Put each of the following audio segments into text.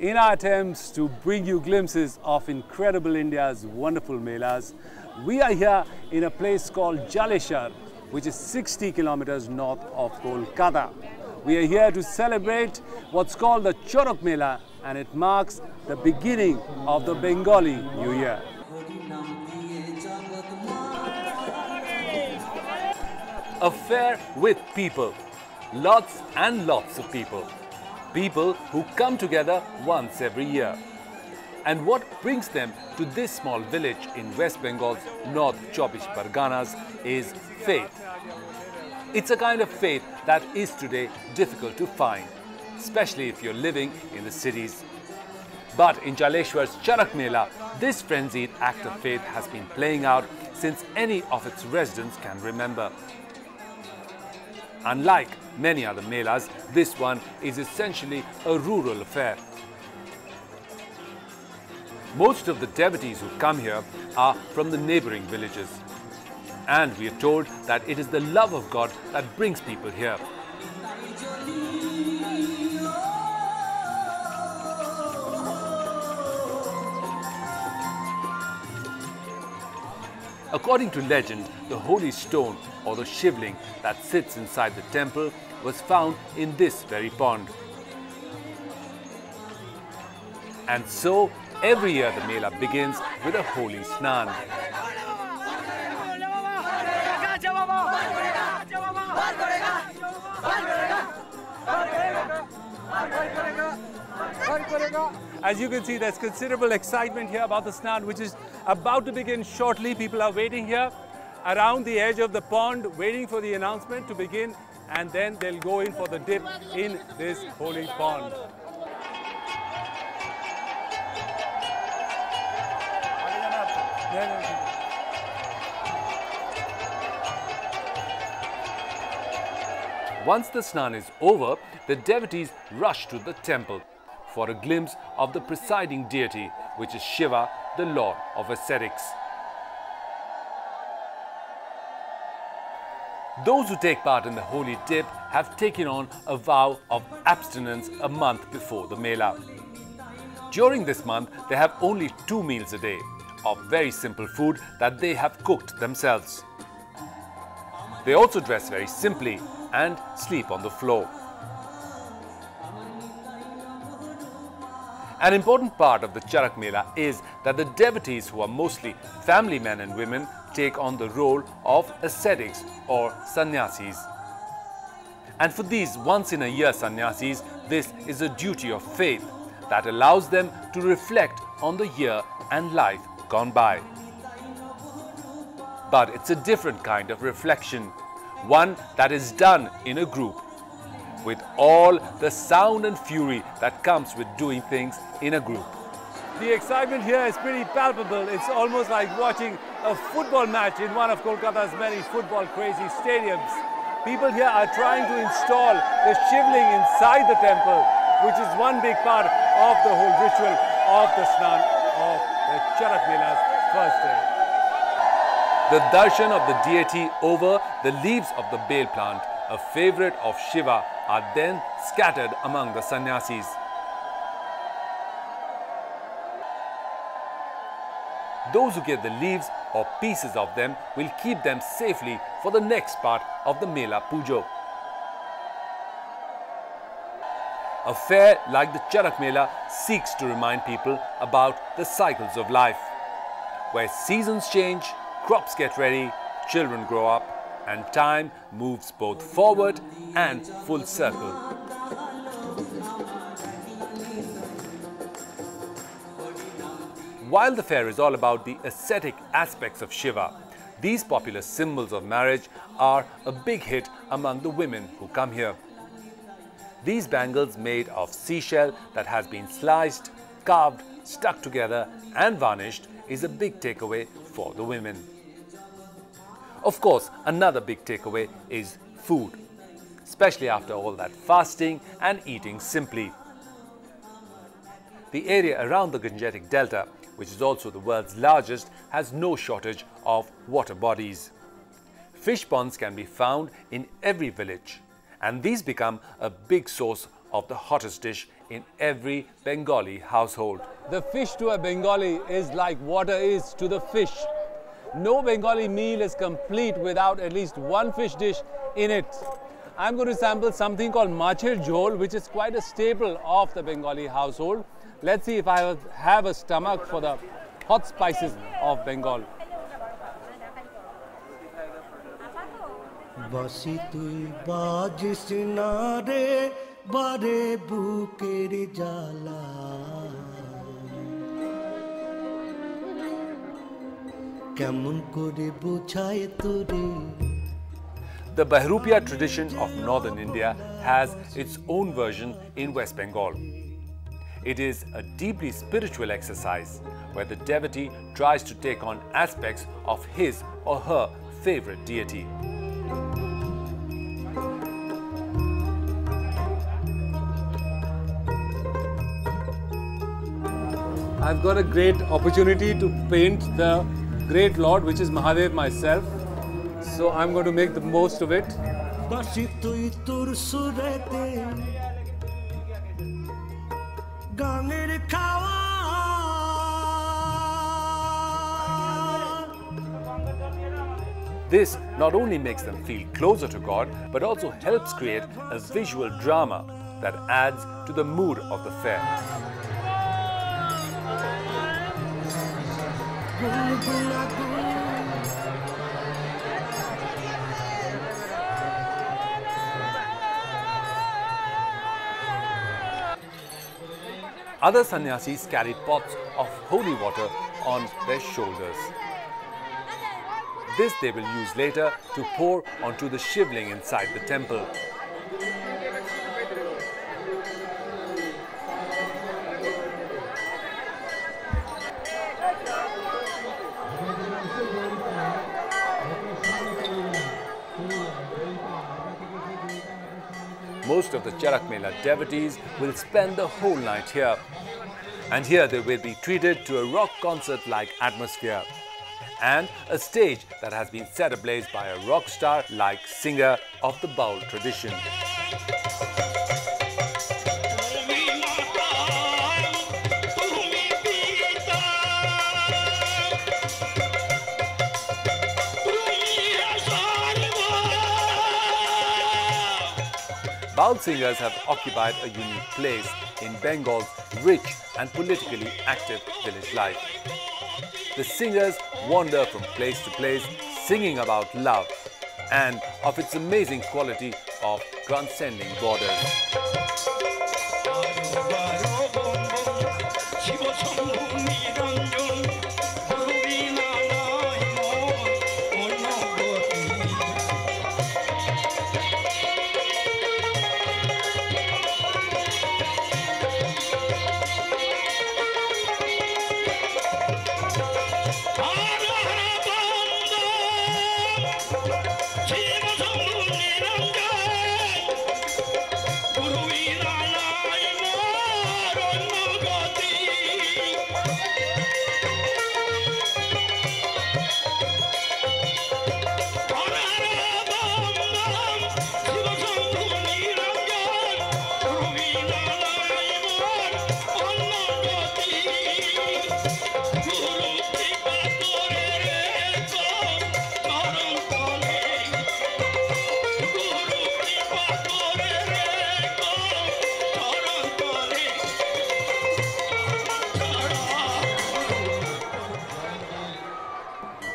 In our attempts to bring you glimpses of incredible India's wonderful Melas, we are here in a place called Jaleshwar, which is 60 kilometers north of Kolkata. We are here to celebrate what's called the Charak Mela, and it marks the beginning of the Bengali New Year. A fair with people, lots and lots of people. People who come together once every year. And what brings them to this small village in West Bengal's North 24 Parganas is faith. It's a kind of faith that is today difficult to find, especially if you're living in the cities. But in Jaleshwar's Charak Mela, this frenzied act of faith has been playing out since any of its residents can remember. Unlike many other melas, this one is essentially a rural affair. Most of the devotees who come here are from the neighboring villages. And we are told that it is the love of God that brings people here. According to legend, the holy stone or the shivling that sits inside the temple was found in this very pond. And so, every year the Mela begins with a holy snan. As you can see, there's considerable excitement here about the snan, which is about to begin shortly. People are waiting here around the edge of the pond, waiting for the announcement to begin, and then they'll go in for the dip in this holy pond. Once the snan is over, the devotees rush to the temple for a glimpse of the presiding deity, which is Shiva, the lord of ascetics. Those who take part in the holy dip have taken on a vow of abstinence a month before the Mela. During this month, they have only 2 meals a day of very simple food that they have cooked themselves. They also dress very simply and sleep on the floor. An important part of the Charak Mela is that the devotees, who are mostly family men and women, take on the role of ascetics or sannyasis. And for these once-in-a-year sannyasis, this is a duty of faith that allows them to reflect on the year and life gone by. But it's a different kind of reflection, one that is done in a group, with all the sound and fury that comes with doing things in a group. The excitement here is pretty palpable. It's almost like watching a football match in one of Kolkata's many football-crazy stadiums. People here are trying to install the shivling inside the temple, which is one big part of the whole ritual of the snan of the Charak Mela's first day. The darshan of the deity over the leaves of the bale plant, a favorite of Shiva, are then scattered among the sannyasis. Those who get the leaves or pieces of them will keep them safely for the next part of the Mela Pujo. A fair like the Charak Mela seeks to remind people about the cycles of life, where seasons change, crops get ready, children grow up, and time moves both forward and full circle. While the fair is all about the ascetic aspects of Shiva, these popular symbols of marriage are a big hit among the women who come here. These bangles made of seashell that has been sliced, carved, stuck together and varnished is a big takeaway for the women. Of course, another big takeaway is food, especially after all that fasting and eating simply. The area around the Gangetic Delta, which is also the world's largest, has no shortage of water bodies. Fish ponds can be found in every village, and these become a big source of the hottest dish in every Bengali household. The fish to a Bengali is like water is to the fish. No Bengali meal is complete without at least one fish dish in it. I'm going to sample something called macher jhol, which is quite a staple of the Bengali household. Let's see if I have a stomach for the hot spices of Bengal. বসি তুই বাজিস না রে বারে বুকের জ্বালা কেমন করে বোঝায় তোরে The Bahrupia tradition of northern India has its own version in West Bengal. It is a deeply spiritual exercise where the devotee tries to take on aspects of his or her favorite deity. I've got a great opportunity to paint the great Lord, which is Mahadev myself. So I'm going to make the most of it. বসি তুই তোর সুরেতে গানের খাওয়া This not only makes them feel closer to God, but also helps create a visual drama that adds to the mood of the fair. Other sannyasis carry pots of holy water on their shoulders. This they will use later to pour onto the shivling inside the temple. Most of the Charak Mela devotees will spend the whole night here. And here they will be treated to a rock concert-like atmosphere and a stage that has been set ablaze by a rock star-like singer of the Baul tradition. Baul singers have occupied a unique place in Bengal's rich and politically active village life. The singers wander from place to place, singing about love and of its amazing quality of transcending borders.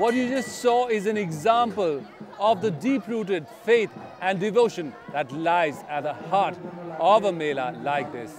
What you just saw is an example of the deep-rooted faith and devotion that lies at the heart of a Mela like this.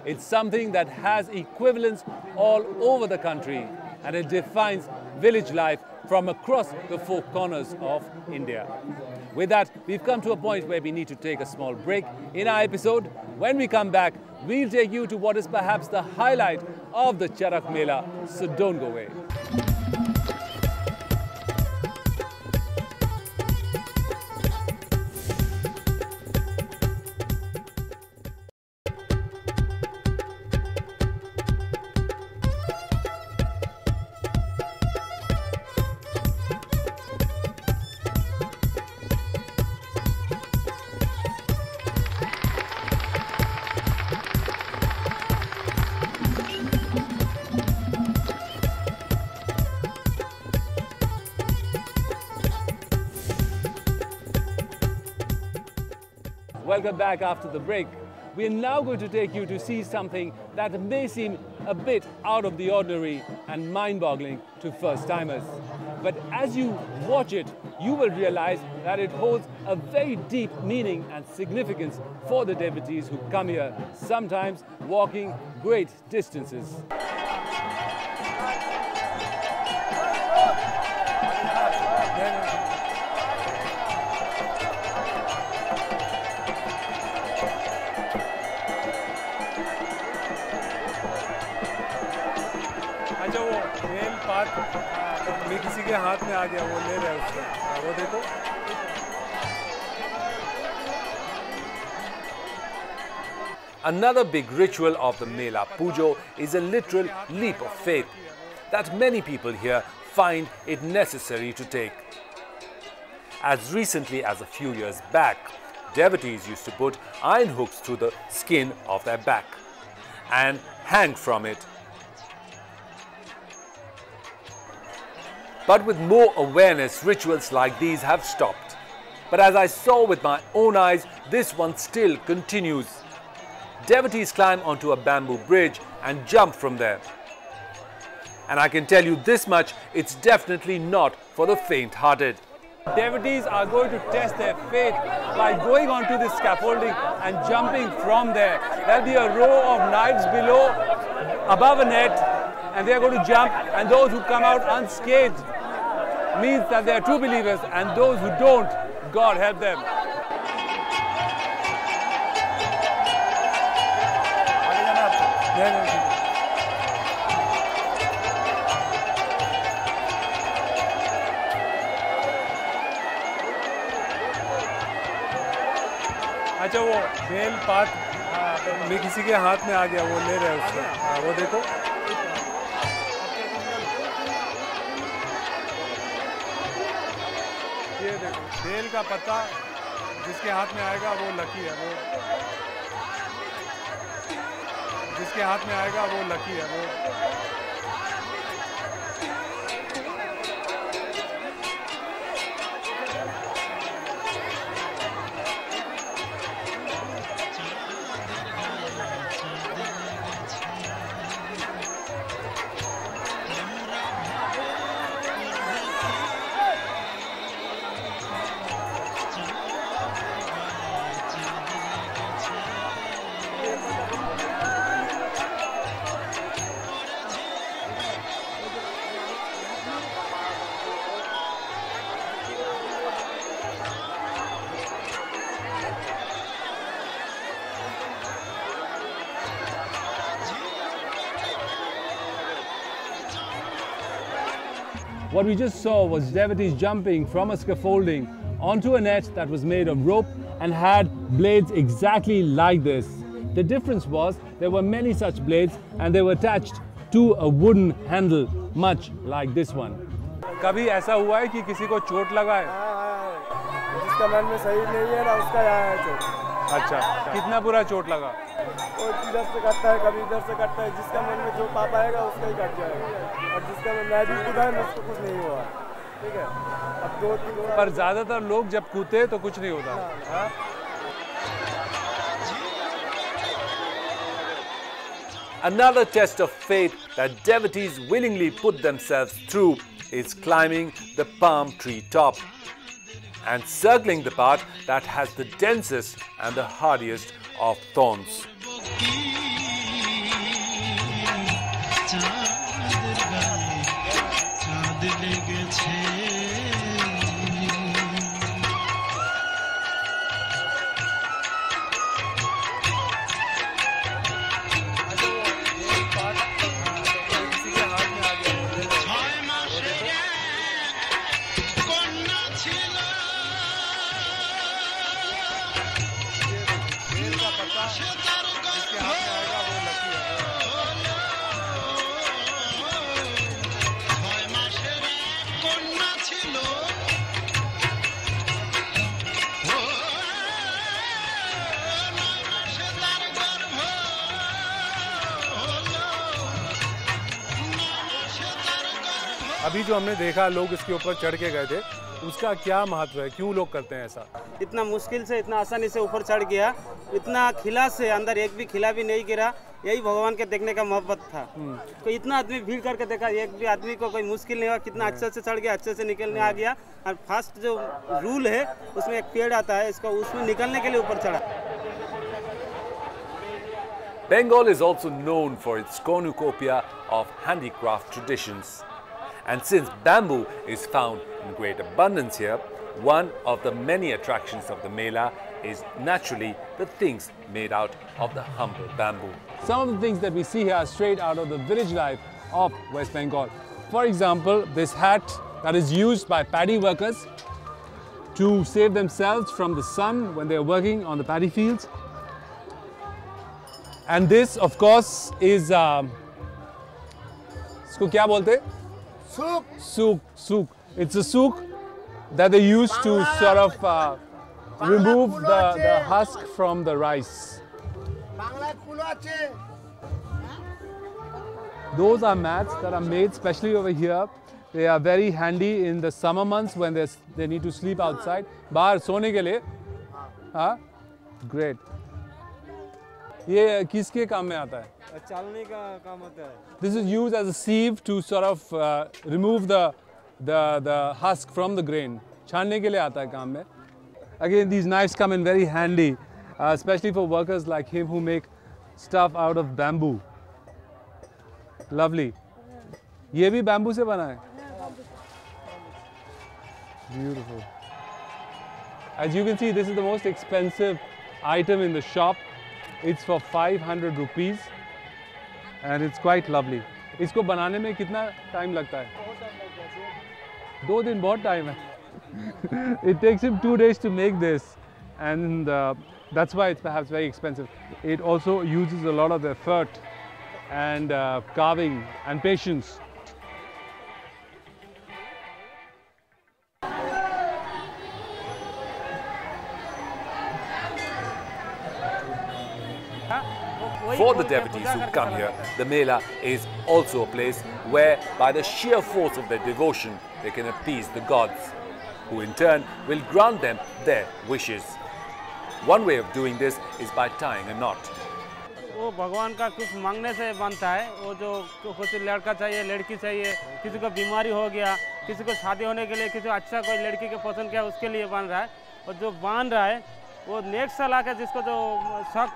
It's something that has equivalents all over the country, and it defines village life from across the four corners of India. With that, we've come to a point where we need to take a small break in our episode. When we come back, we'll take you to what is perhaps the highlight of the Charak Mela, so don't go away. Welcome back after the break. We are now going to take you to see something that may seem a bit out of the ordinary and mind-boggling to first-timers. But as you watch it, you will realize that it holds a very deep meaning and significance for the devotees who come here, sometimes walking great distances. अच्छा वो mail पात भी किसी के हाथ में आ गया वो ले रहे उसको वो देखो Another big ritual of the Mela Pujo is a literal leap of faith that many people here find it necessary to take. As recently as a few years back, devotees used to put iron hooks through the skin of their back and hang from it. But with more awareness, rituals like these have stopped. But as I saw with my own eyes, this one still continues. Devotees climb onto a bamboo bridge and jump from there. And I can tell you this much, it's definitely not for the faint-hearted. Devotees are going to test their faith by going onto this scaffolding and jumping from there. There'll be a row of knives below, above a net, and they're going to jump, and those who come out unscathed means that they are true believers, and those who don't, God help them. अच्छा वो mail पात भी किसी के हाथ में आ गया वो ले रहे उसको वो देखो ये देखो बेल का पत्ता जिसके हाथ में आएगा वो लकी है वो जिसके हाथ में आएगा वो लकी है वो What we just saw was devotees jumping from a scaffolding onto a net that was made of rope and had blades exactly like this. The difference was there were many such blades and they were attached to a wooden handle, much like this one. कभी ऐसा हुआ है कि किसी को चोट लगा है? जिसका मन में सही नहीं है ना उसका आया है चोट। अच्छा कितना बुरा चोट लगा? वो इधर से कटता है कभी इधर से कटता है जिसका मन में जो पाप आएगा उसका ही कट जाएगा और जिसका मन में भी कूदा है उसको कुछ नहीं हुआ ठीक है अब 2-3 पर ज्यादातर लोग जब कूदते हैं तो कुछ नहीं होता हाँ? Another test of faith that devotees willingly put themselves through is climbing the palm tree top and circling the part that has the densest and the hardiest of thorns. अभी जो हमने देखा लोग इसके ऊपर चढ़ के गए थे उसका क्या महत्व है, क्यों लोग करते हैं ऐसा? इतना मुश्किल से इतना आसानी से ऊपर चढ़ गया, इतना खिला से अंदर एक भी खिला भी नहीं गिरा, यही भगवान के देखने का मोहब्बत था। तो इतना आदमी भीड़ करके देखा, एक भी आदमी को कोई मुश्किल नहीं हुआ, कितना अच्छे से चढ़ गया, अच्छे से निकलने आ गया। और फर्स्ट जो रूल है उसमें एक पेड़ आता है, इसको उसमें निकलने के लिए ऊपर चढ़ा। Bengal is also known for its cornucopia of handicraft traditions. And since bamboo is found in great abundance here, one of the many attractions of the Mela is naturally the things made out of the humble bamboo. Some of the things that we see here are straight out of the village life of West Bengal. For example, this hat that is used by paddy workers to save themselves from the sun when they are working on the paddy fields. And this, of course, is इसको क्या बोलते? Souk. Souk. It's a souk that they use to sort of remove the husk from the rice. Those are mats that are made especially over here. They are very handy in the summer months when they need to sleep outside. बाहर सोने के लिए, हाँ, great. ये किसके काम में आता है? चालने का काम आता है। This is used as a sieve to sort of remove the husk from the grain. छानने के लिए आता है काम में. Again, these knives come in very handy, especially for workers like him who make stuff out of bamboo. Lovely. ये भी bamboo से बना है. Beautiful. As you can see, this is the most expensive item in the shop. It's for 500 rupees and it's quite lovely. इसको बनाने में कितना time लगता है? 2 दिन बहुत टाइम है. It takes him 2 days to make this, and that's why it's perhaps very expensive. It also uses a lot of effort and carving and patience. For the devotees who come here, the Mela is also a place where, by the sheer force of their devotion, they can appease the gods, who in turn will grant them their wishes. One way of doing this is by tying a knot. वो भगवान का कुछ मांगने से बनता है। वो जो कुछ लड़का चाहिए, लड़की चाहिए, किसी को बीमारी हो गया, किसी को शादी होने के लिए, किसी को अच्छा कोई लड़की के पसंद किया उसके लिए बन रहा है। और जो बन रहा है वो नेक्स्ट साल आके जिसको जो शौक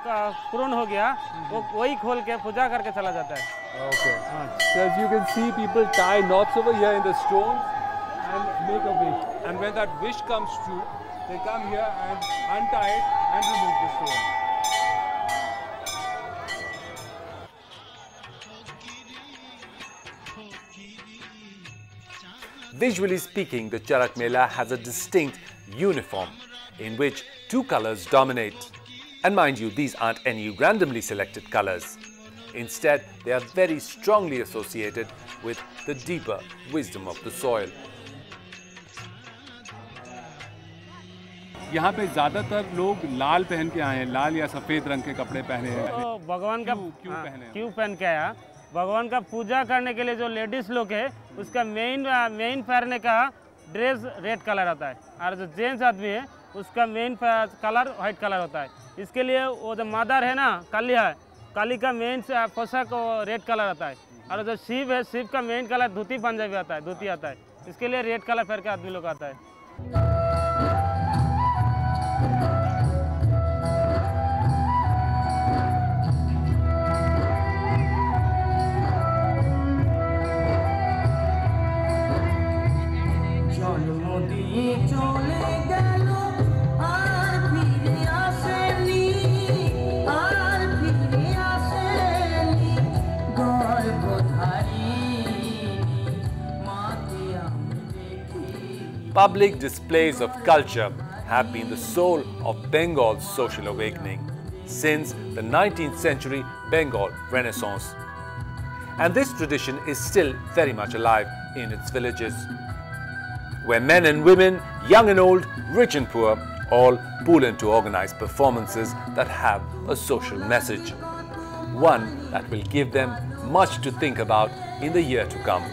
पूर्ण हो गया वो वही खोल के पूजा करके चला जाता है। Okay. So as you can see, people tie knots over here in the stones and make a wish. And when that wish comes true, they come here and untie it and remove the stone. Visually speaking, the Charak Mela has a distinct uniform in which 2 colors dominate. And mind you, these aren't any randomly selected colors. Instead, they are very strongly associated with the deeper wisdom of the soil. यहाँ पे ज़्यादातर लोग लाल पहन के आए हैं, लाल या सफ़ेद रंग के कपड़े पहने हैं। तो भगवान का क्यों पहन के आया? भगवान का पूजा करने के लिए जो लेडीज लोग है उसका मेन पहनने का ड्रेस रेड कलर आता है, और जो जेंट्स आदमी है उसका मेन कलर वाइट कलर होता है। इसके लिए वो जो मदर है ना, काली है, काली का मेन पोशाक रेड कलर आता है, और जो शिव है, शिव का मेन कलर धोती पंजाबी आता है, धोती आता है। इसके लिए रेड कलर पहन के आदमी लोग आता है। Public displays of culture have been the soul of Bengal's social awakening since the 19th century Bengal Renaissance. And this tradition is still very much alive in its villages, where men and women, young and old, rich and poor, all pool in to organize performances that have a social message, one that will give them much to think about in the year to come.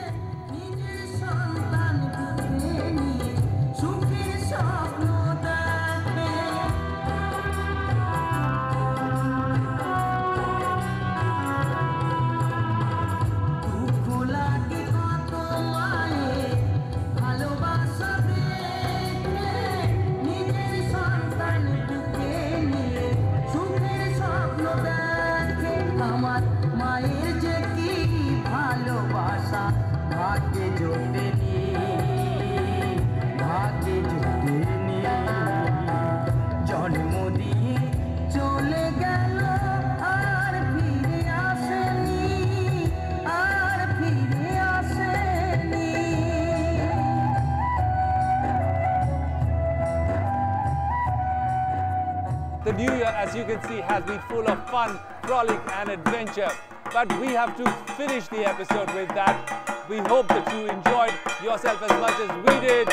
new year, as you can see, has been full of fun, frolic and adventure. But we have to finish the episode with that. We hope that you enjoyed yourself as much as we did.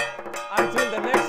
Until the next